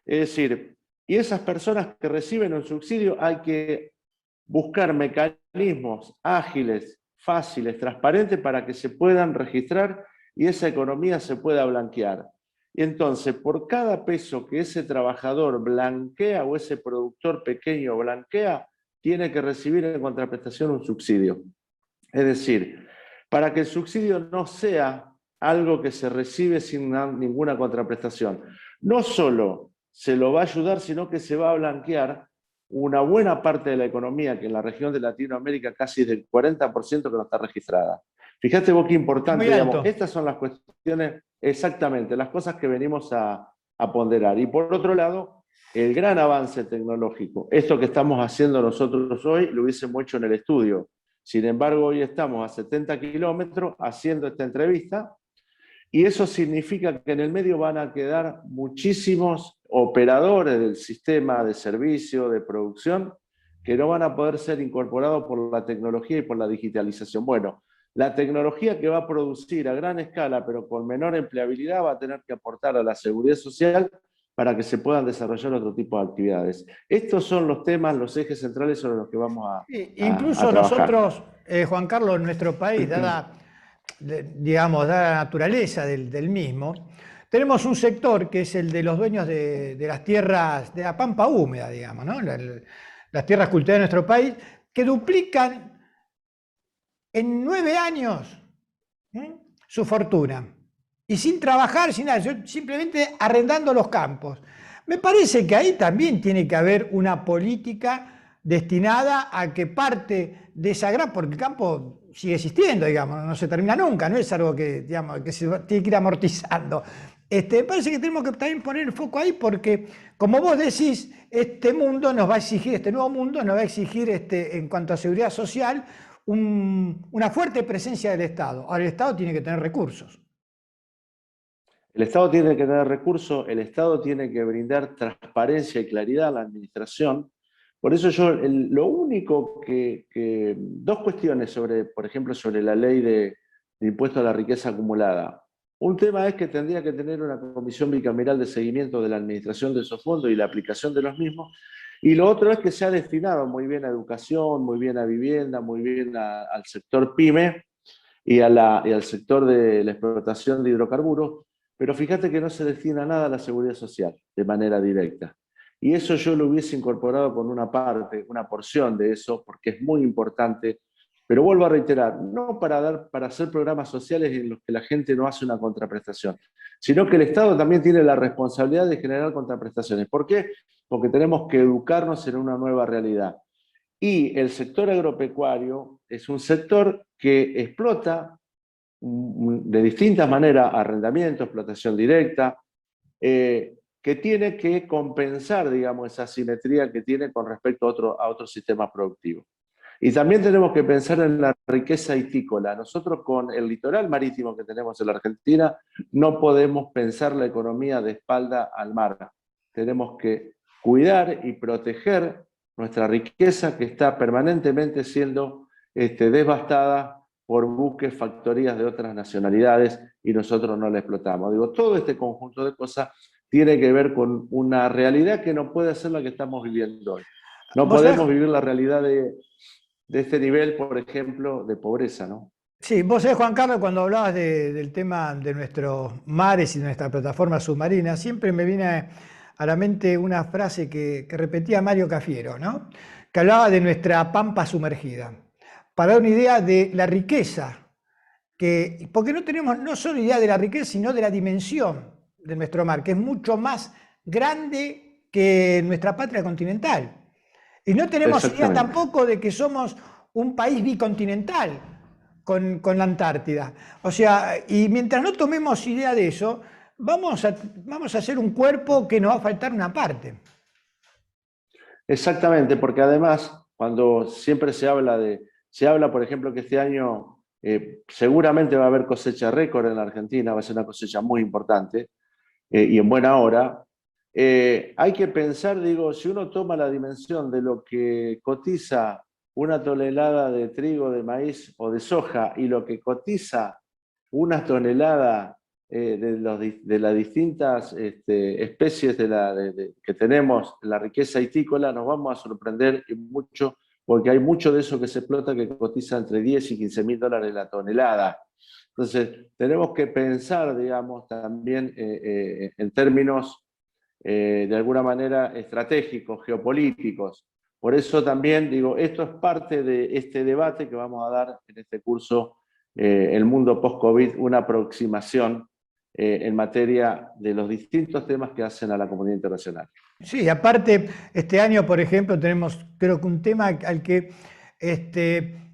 Es decir, y esas personas que reciben un subsidio hay que buscar mecanismos ágiles, fáciles, transparentes para que se puedan registrar y esa economía se pueda blanquear. Y entonces, por cada peso que ese trabajador blanquea o ese productor pequeño blanquea, tiene que recibir en contraprestación un subsidio. Es decir, para que el subsidio no sea algo que se recibe sin ninguna contraprestación. No solo se lo va a ayudar, sino que se va a blanquear una buena parte de la economía, que en la región de Latinoamérica casi es del 40% que no está registrada. Fíjate vos qué importante, Muy digamos, alto. estas son las cuestiones, exactamente, las cosas que venimos a ponderar. Y por otro lado, el gran avance tecnológico. Esto que estamos haciendo nosotros hoy lo hubiésemos hecho en el estudio. Sin embargo, hoy estamos a 70 kilómetros haciendo esta entrevista y eso significa que en el medio van a quedar muchísimos operadores del sistema de servicio, de producción, que no van a poder ser incorporados por la tecnología y por la digitalización. Bueno, la tecnología que va a producir a gran escala, pero con menor empleabilidad, va a tener que aportar a la seguridad social para que se puedan desarrollar otro tipo de actividades. Estos son los temas, los ejes centrales sobre los que vamos a Incluso trabajar. nosotros, Juan Carlos, en nuestro país, digamos, dada la naturaleza del mismo, tenemos un sector que es el de los dueños de las tierras, de la pampa húmeda, digamos, ¿no? Las tierras cultivadas de nuestro país, que duplican en 9 años su fortuna. Y sin trabajar, sin nada, simplemente arrendando los campos. Me parece que ahí también tiene que haber una política destinada a que parte de esa gran, porque el campo sigue existiendo, digamos, no se termina nunca, no es algo que, digamos, que se tiene que ir amortizando. Me parece que tenemos que también poner el foco ahí porque, como vos decís, este mundo nos va a exigir, este nuevo mundo nos va a exigir, en cuanto a seguridad social, una fuerte presencia del Estado. Ahora, el Estado tiene que tener recursos. El Estado tiene que tener recursos, el Estado tiene que brindar transparencia y claridad a la administración. Por eso yo, lo único dos cuestiones sobre, por ejemplo, sobre la ley de impuesto a la riqueza acumulada. Un tema es que tendría que tener una comisión bicameral de seguimiento de la administración de esos fondos y la aplicación de los mismos. Y lo otro es que se ha destinado muy bien a educación, muy bien a vivienda, muy bien al sector PYME y al sector de la explotación de hidrocarburos. Pero fíjate que no se destina nada a la seguridad social de manera directa. Y eso yo lo hubiese incorporado con una parte, una porción de eso, porque es muy importante. Pero vuelvo a reiterar, no para hacer programas sociales en los que la gente no hace una contraprestación, sino que el Estado también tiene la responsabilidad de generar contraprestaciones. ¿Por qué? Porque tenemos que educarnos en una nueva realidad. Y el sector agropecuario es un sector que explota de distintas maneras, arrendamiento, explotación directa, que tiene que compensar, digamos, esa asimetría que tiene con respecto a otros sistemas productivos. Y también tenemos que pensar en la riqueza hitícola. Nosotros con el litoral marítimo que tenemos en la Argentina no podemos pensar la economía de espalda al mar. Tenemos que cuidar y proteger nuestra riqueza que está permanentemente siendo devastada por buques, factorías de otras nacionalidades y nosotros no la explotamos. Digo, todo este conjunto de cosas tiene que ver con una realidad que no puede ser la que estamos viviendo hoy. No podemos vivir la realidad de este nivel, por ejemplo, de pobreza, ¿no? Sí, vos sabés, Juan Carlos, cuando hablabas del tema de nuestros mares y de nuestra plataforma submarina, siempre me viene a la mente una frase que repetía Mario Cafiero, ¿no? Que hablaba de nuestra pampa sumergida, para dar una idea de la riqueza, porque no tenemos no solo idea de la riqueza, sino de la dimensión de nuestro mar, que es mucho más grande que nuestra patria continental. Y no tenemos idea tampoco de que somos un país bicontinental con la Antártida. O sea, y mientras no tomemos idea de eso, vamos a hacer un cuerpo que nos va a faltar una parte. Exactamente, porque además, cuando siempre se habla, por ejemplo, que este año seguramente va a haber cosecha récord en la Argentina, va a ser una cosecha muy importante y en buena hora. Hay que pensar, digo, si uno toma la dimensión de lo que cotiza una tonelada de trigo, de maíz o de soja y lo que cotiza una tonelada de las distintas especies que tenemos, la riqueza hitícola, nos vamos a sorprender mucho porque hay mucho de eso que se explota que cotiza entre 10 y 15 mil dólares la tonelada. Entonces, tenemos que pensar, digamos, también en términos de alguna manera estratégicos, geopolíticos. Por eso también digo, esto es parte de este debate que vamos a dar en este curso, El mundo post-COVID, una aproximación en materia de los distintos temas que hacen a la comunidad internacional. Sí, aparte, este año, por ejemplo, tenemos creo que un tema al que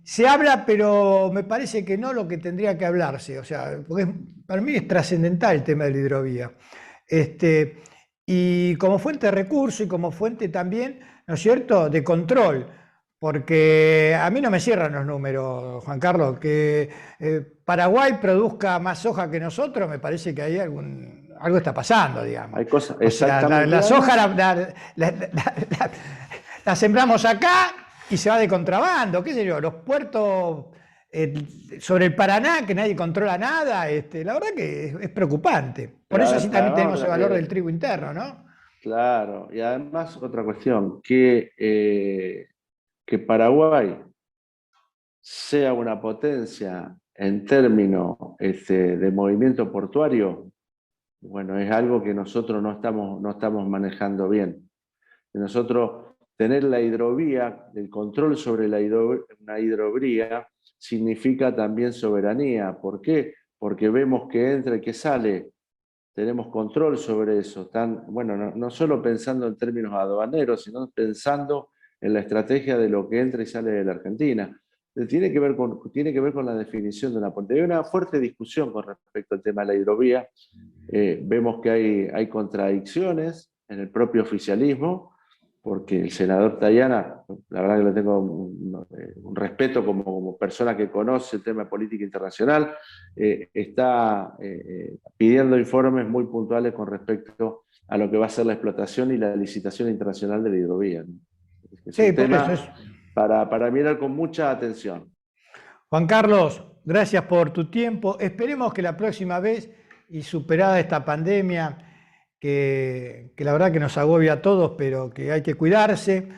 se habla, pero me parece que no lo que tendría que hablarse, o sea, porque para mí es trascendental el tema de la hidrovía. Y como fuente de recurso y como fuente también, ¿no es cierto?, de control, porque a mí no me cierran los números, Juan Carlos, que Paraguay produzca más soja que nosotros, me parece que ahí algo está pasando, digamos. Hay cosas, o sea, la soja la sembramos acá y se va de contrabando, qué sé yo, los puertos sobre el Paraná, que nadie controla nada, la verdad que es preocupante. Por eso sí también tenemos el valor del trigo interno, ¿no? Claro, y además otra cuestión, que Paraguay sea una potencia en términos de movimiento portuario, bueno, es algo que nosotros no estamos manejando bien. Nosotros tener la hidrovía, el control sobre una hidrovía, significa también soberanía. ¿Por qué? Porque vemos que entra y que sale. Tenemos control sobre eso. Bueno, no solo pensando en términos aduaneros, sino pensando en la estrategia de lo que entra y sale de la Argentina. Tiene que ver con la definición de una puente. Hay una fuerte discusión con respecto al tema de la hidrovía. Vemos que hay contradicciones en el propio oficialismo, porque el senador Tayana, la verdad que le tengo un respeto como persona que conoce el tema de política internacional, está pidiendo informes muy puntuales con respecto a lo que va a ser la explotación y la licitación internacional de la hidrovía, ¿no? Es un tema para mirar con mucha atención. Juan Carlos, gracias por tu tiempo. Esperemos que la próxima vez, y superada esta pandemia, que la verdad que nos agobia a todos, pero que hay que cuidarse,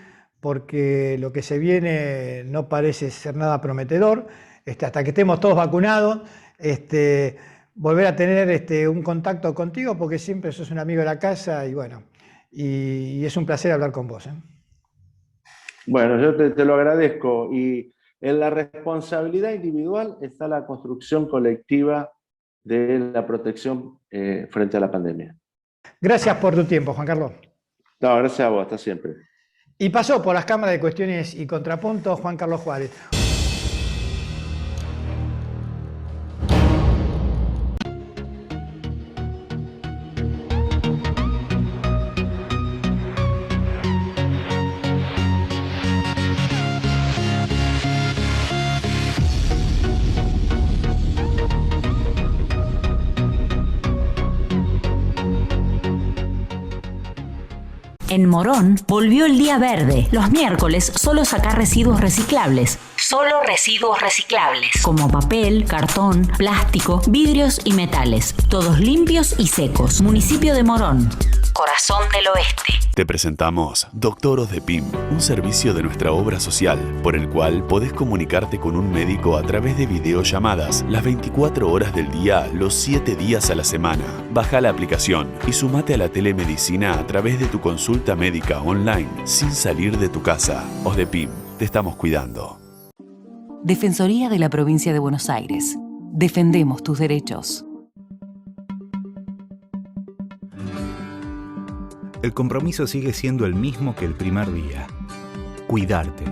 porque lo que se viene no parece ser nada prometedor, hasta que estemos todos vacunados, volver a tener un contacto contigo, porque siempre sos un amigo de la casa, y bueno, y es un placer hablar con vos. Bueno, yo te lo agradezco, y en la responsabilidad individual está la construcción colectiva de la protección frente a la pandemia. Gracias por tu tiempo, Juan Carlos. No, gracias a vos, hasta siempre. Y pasó por las cámaras de cuestiones y contrapuntos Juan Carlos Juárez. En Morón volvió el día verde. Los miércoles solo sacar residuos reciclables. Solo residuos reciclables, como papel, cartón, plástico, vidrios y metales. Todos limpios y secos. Municipio de Morón, corazón del oeste. Te presentamos Doctoros de PIM, un servicio de nuestra obra social, por el cual podés comunicarte con un médico a través de videollamadas las 24 horas del día, los 7 días a la semana. Baja la aplicación y sumate a la telemedicina a través de tu consulta médica online, sin salir de tu casa. OSDEPIM, te estamos cuidando. Defensoría de la Provincia de Buenos Aires. Defendemos tus derechos. El compromiso sigue siendo el mismo que el primer día. Cuidarte.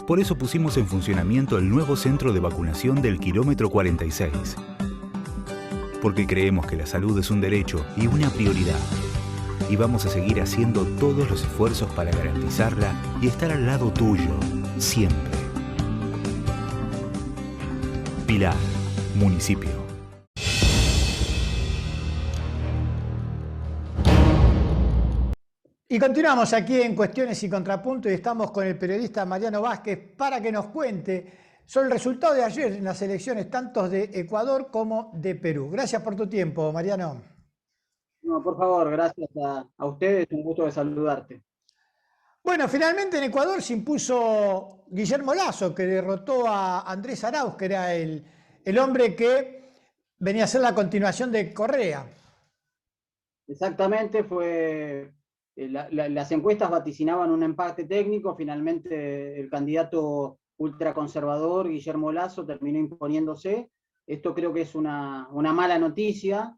Por eso pusimos en funcionamiento el nuevo centro de vacunación del kilómetro 46. Porque creemos que la salud es un derecho y una prioridad. Y vamos a seguir haciendo todos los esfuerzos para garantizarla y estar al lado tuyo, siempre. Pilar, municipio. Y continuamos aquí en Cuestiones y Contrapuntos y estamos con el periodista Mariano Vázquez para que nos cuente sobre el resultado de ayer en las elecciones tanto de Ecuador como de Perú. Gracias por tu tiempo, Mariano. No, por favor, gracias a ustedes, un gusto de saludarte. Bueno, finalmente en Ecuador se impuso Guillermo Lasso, que derrotó a Andrés Arauz, que era el hombre que venía a ser la continuación de Correa. Exactamente, las encuestas vaticinaban un empate técnico, finalmente el candidato ultraconservador Guillermo Lasso terminó imponiéndose. Esto creo que es una mala noticia,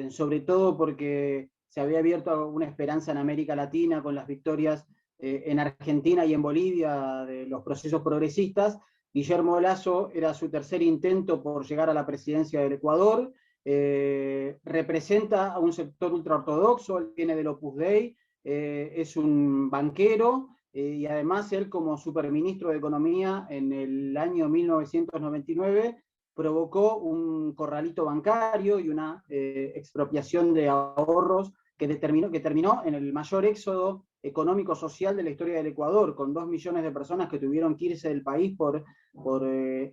sobre todo porque se había abierto una esperanza en América Latina con las victorias en Argentina y en Bolivia de los procesos progresistas, Guillermo Lasso era su tercer intento por llegar a la presidencia del Ecuador. Representa a un sector ultraortodoxo, él viene del Opus Dei, es un banquero, y además él, como superministro de Economía en el año 1999, provocó un corralito bancario y una expropiación de ahorros que terminó en el mayor éxodo económico-social de la historia del Ecuador, con 2 millones de personas que tuvieron que irse del país por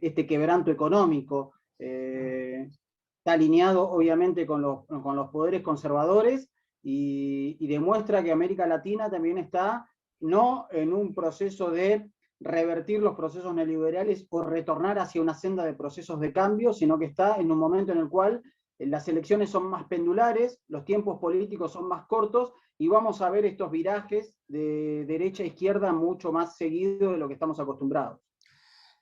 este quebranto económico. Está alineado obviamente con los poderes conservadores y demuestra que América Latina también está no en un proceso de revertir los procesos neoliberales o retornar hacia una senda de procesos de cambio, sino que está en un momento en el cual las elecciones son más pendulares, los tiempos políticos son más cortos, y vamos a ver estos virajes de derecha a izquierda mucho más seguido de lo que estamos acostumbrados.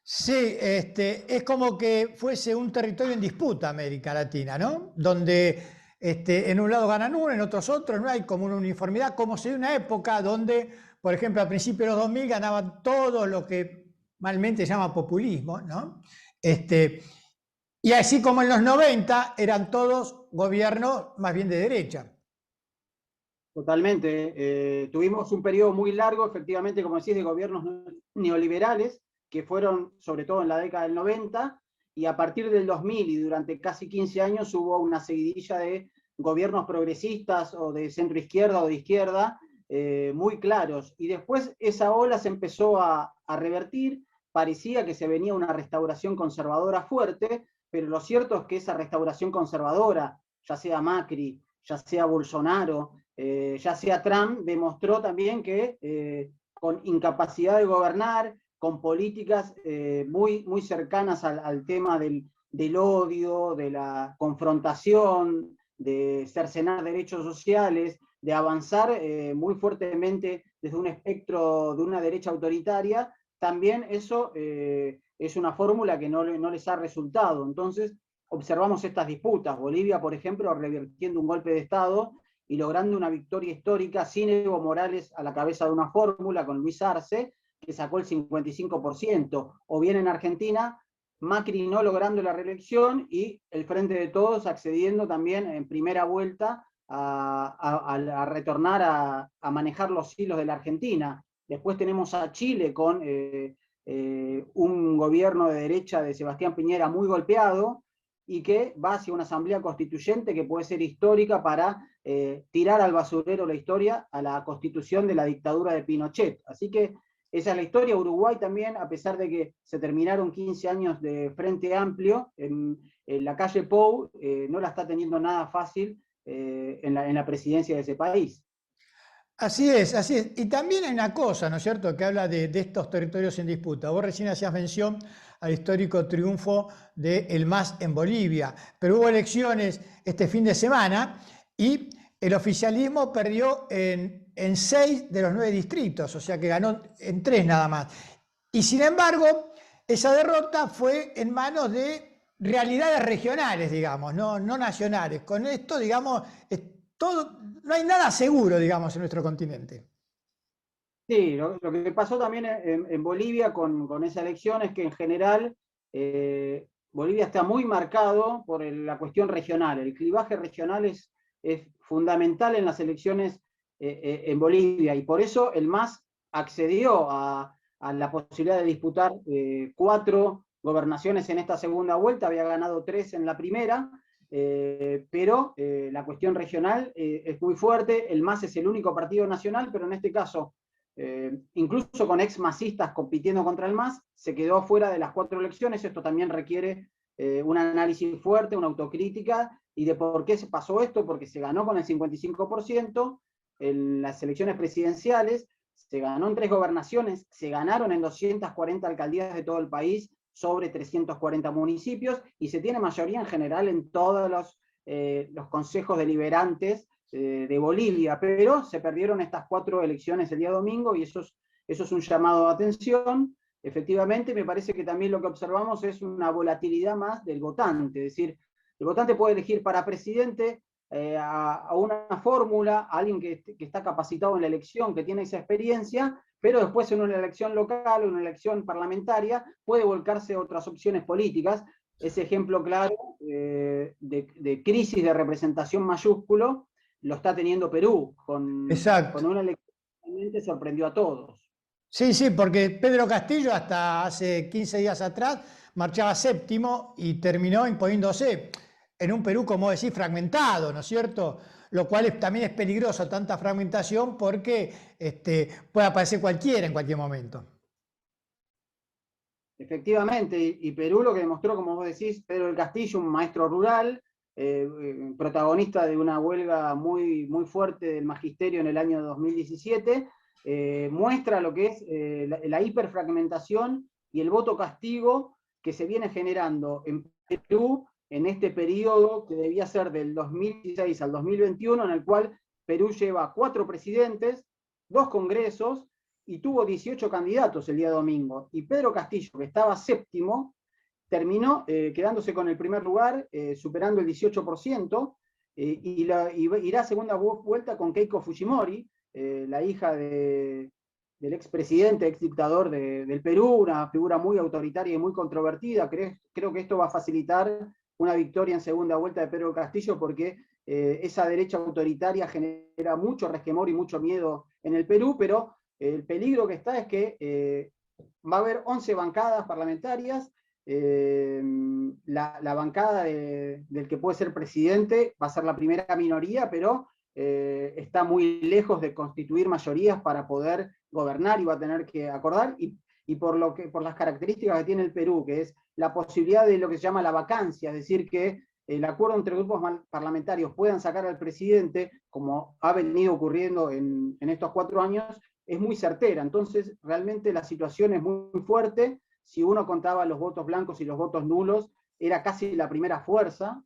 Sí, es como que fuese un territorio en disputa América Latina, ¿no? Donde en un lado ganan uno, en otros otros, no hay como una uniformidad, como si de una época donde, por ejemplo, a principios de los 2000 ganaban todo lo que malmente se llama populismo, ¿no? Y así como en los 90 eran todos gobiernos más bien de derecha. Totalmente. Tuvimos un periodo muy largo, efectivamente, como decís, de gobiernos neoliberales, que fueron sobre todo en la década del 90, y a partir del 2000 y durante casi 15 años hubo una seguidilla de gobiernos progresistas o de centro izquierda o de izquierda muy claros. Y después esa ola se empezó a revertir, parecía que se venía una restauración conservadora fuerte, pero lo cierto es que esa restauración conservadora, ya sea Macri, ya sea Bolsonaro, ya sea Trump, demostró también que con incapacidad de gobernar, con políticas muy cercanas al tema del odio, de la confrontación, de cercenar derechos sociales, de avanzar muy fuertemente desde un espectro de una derecha autoritaria, también eso es una fórmula que no les ha resultado. Entonces, observamos estas disputas. Bolivia, por ejemplo, revirtiendo un golpe de Estado y logrando una victoria histórica sin Evo Morales a la cabeza de una fórmula con Luis Arce, que sacó el 55%, o bien en Argentina, Macri no logrando la reelección y el Frente de Todos accediendo también en primera vuelta a retornar a manejar los hilos de la Argentina. Después tenemos a Chile con un gobierno de derecha de Sebastián Piñera muy golpeado y que va hacia una asamblea constituyente que puede ser histórica para tirar al basurero la historia a la constitución de la dictadura de Pinochet. Así que esa es la historia. Uruguay también, a pesar de que se terminaron 15 años de Frente Amplio, en la calle Pou no la está teniendo nada fácil en la presidencia de ese país. Así es, así es. Y también hay una cosa, ¿no es cierto?, que habla de estos territorios en disputa. Vos recién hacías mención al histórico triunfo de El MAS en Bolivia, pero hubo elecciones este fin de semana y el oficialismo perdió en 6 de los 9 distritos, o sea que ganó en 3 nada más. Y sin embargo, esa derrota fue en manos de realidades regionales, digamos, no nacionales. Con esto, digamos, no hay nada seguro, digamos, en nuestro continente. Sí, lo que pasó también en Bolivia con esa elección es que en general Bolivia está muy marcado por la cuestión regional. El clivaje regional es fundamental en las elecciones en Bolivia, y por eso el MAS accedió a la posibilidad de disputar 4 gobernaciones en esta segunda vuelta. Había ganado 3 en la primera, pero la cuestión regional es muy fuerte. El MAS es el único partido nacional, pero en este caso, incluso con ex-masistas compitiendo contra el MAS, se quedó fuera de las 4 elecciones. Esto también requiere un análisis fuerte, una autocrítica, y de por qué se pasó esto, porque se ganó con el 55% en las elecciones presidenciales, se ganó en 3 gobernaciones, se ganaron en 240 alcaldías de todo el país, sobre 340 municipios, y se tiene mayoría en general en todos los consejos deliberantes de Bolivia, pero se perdieron estas 4 elecciones el día domingo, y eso es un llamado de atención. Efectivamente, me parece que también lo que observamos es una volatilidad más del votante, es decir, el votante puede elegir para presidente a una fórmula, a alguien que está capacitado en la elección, que tiene esa experiencia, pero después en una elección local o una elección parlamentaria puede volcarse a otras opciones políticas. Ese ejemplo claro de crisis de representación mayúsculo lo está teniendo Perú, con una elección que realmente sorprendió a todos. Sí, sí, porque Pedro Castillo hasta hace 15 días atrás marchaba séptimo y terminó imponiéndose en un Perú, como decís, fragmentado, ¿no es cierto? Lo cual también es peligroso, tanta fragmentación, porque puede aparecer cualquiera en cualquier momento. Efectivamente, y Perú lo que demostró, como vos decís, Pedro del Castillo, un maestro rural, protagonista de una huelga muy, muy fuerte del magisterio en el año 2017, muestra lo que es la hiperfragmentación y el voto castigo que se viene generando en Perú en este periodo que debía ser del 2016 al 2021, en el cual Perú lleva 4 presidentes, 2 congresos, y tuvo 18 candidatos el día domingo. Y Pedro Castillo, que estaba séptimo, terminó quedándose con el primer lugar, superando el 18%, y irá a segunda vuelta con Keiko Fujimori, la hija del expresidente, ex dictador del Perú, una figura muy autoritaria y muy controvertida. Creo que esto va a facilitar una victoria en segunda vuelta de Pedro Castillo, porque esa derecha autoritaria genera mucho resquemor y mucho miedo en el Perú, pero el peligro que está es que va a haber 11 bancadas parlamentarias. La bancada del que puede ser presidente va a ser la primera minoría, pero está muy lejos de constituir mayorías para poder gobernar, y va a tener que acordar, y por las características que tiene el Perú, que es la posibilidad de lo que se llama la vacancia, es decir, que el acuerdo entre grupos parlamentarios puedan sacar al presidente, como ha venido ocurriendo en estos 4 años, es muy certera. Entonces, realmente la situación es muy fuerte. Si uno contaba los votos blancos y los votos nulos, era casi la primera fuerza,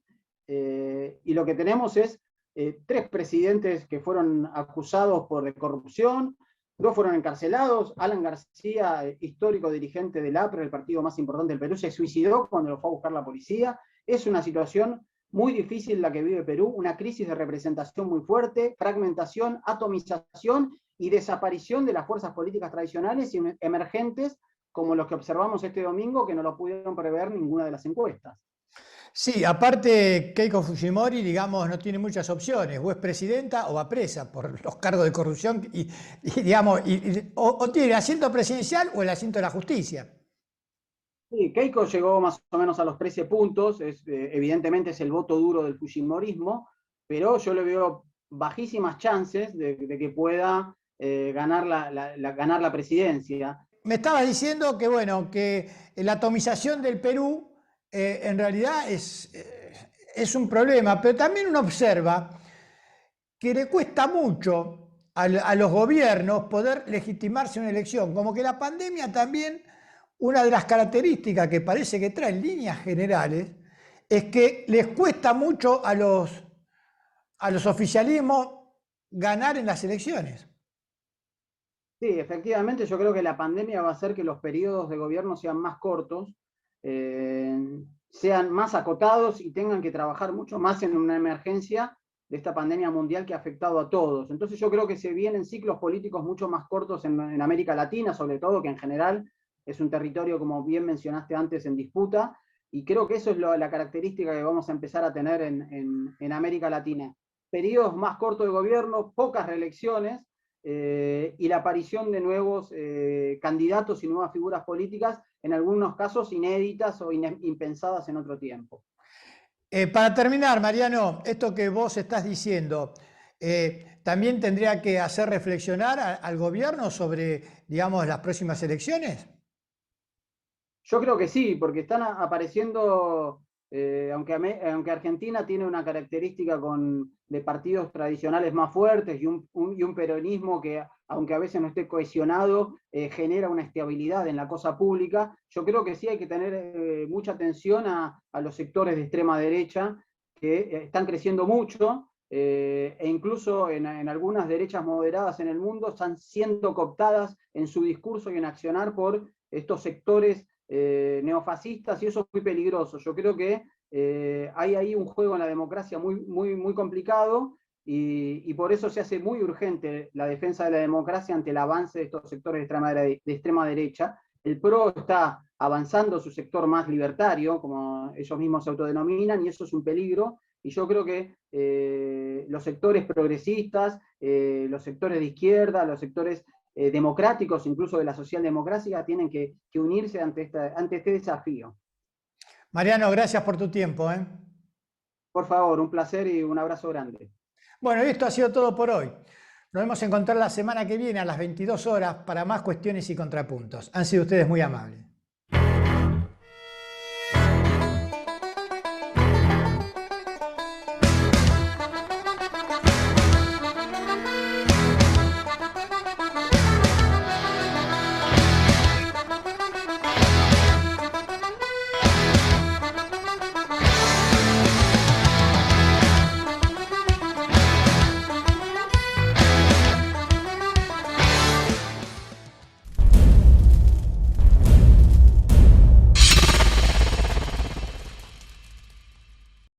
y lo que tenemos es 3 presidentes que fueron acusados de corrupción, 2 fueron encarcelados. Alan García, histórico dirigente del APRE, el partido más importante del Perú, se suicidó cuando lo fue a buscar la policía. Es una situación muy difícil la que vive Perú, una crisis de representación muy fuerte, fragmentación, atomización y desaparición de las fuerzas políticas tradicionales y emergentes, como los que observamos este domingo, que no lo pudieron prever ninguna de las encuestas. Sí, aparte Keiko Fujimori, digamos, no tiene muchas opciones, o es presidenta o va presa por los cargos de corrupción, digamos, o tiene el asiento presidencial o el asiento de la justicia. Sí, Keiko llegó más o menos a los 13 puntos, evidentemente es el voto duro del fujimorismo, pero yo le veo bajísimas chances de que pueda ganar la presidencia. Me estabas diciendo que, bueno, que la atomización del Perú en realidad es un problema, pero también uno observa que le cuesta mucho a los gobiernos poder legitimarse una elección, como que la pandemia también, una de las características que parece que trae en líneas generales, es que les cuesta mucho a los oficialismos ganar en las elecciones. Sí, efectivamente, yo creo que la pandemia va a hacer que los periodos de gobierno sean más cortos, sean más acotados y tengan que trabajar mucho más en una emergencia de esta pandemia mundial que ha afectado a todos. Entonces yo creo que se vienen ciclos políticos mucho más cortos en América Latina, sobre todo, que en general es un territorio, como bien mencionaste antes, en disputa, y creo que eso es la característica que vamos a empezar a tener en América Latina. Periodos más cortos de gobierno, pocas reelecciones, y la aparición de nuevos candidatos y nuevas figuras políticas, en algunos casos inéditas o impensadas en otro tiempo. Para terminar, Mariano, esto que vos estás diciendo, ¿también tendría que hacer reflexionar al gobierno sobre, digamos, las próximas elecciones? Yo creo que sí, porque están apareciendo, aunque Argentina tiene una característica de partidos tradicionales más fuertes y un peronismo que, aunque a veces no esté cohesionado, genera una estabilidad en la cosa pública. Yo creo que sí hay que tener mucha atención a los sectores de extrema derecha, que están creciendo mucho, e incluso en algunas derechas moderadas en el mundo están siendo cooptadas en su discurso y en accionar por estos sectores neofascistas, y eso es muy peligroso. Yo creo que hay ahí un juego en la democracia muy, muy, muy complicado, y por eso se hace muy urgente la defensa de la democracia ante el avance de estos sectores de extrema derecha. El PRO está avanzando su sector más libertario, como ellos mismos se autodenominan, y eso es un peligro, y yo creo que los sectores progresistas, los sectores de izquierda, los sectores democráticos, incluso de la socialdemocracia, tienen que unirse ante este desafío. Mariano, gracias por tu tiempo. Por favor, un placer y un abrazo grande. Bueno, esto ha sido todo por hoy. Nos vemos a encontrar la semana que viene a las 22 horas para más cuestiones y contrapuntos. Han sido ustedes muy amables.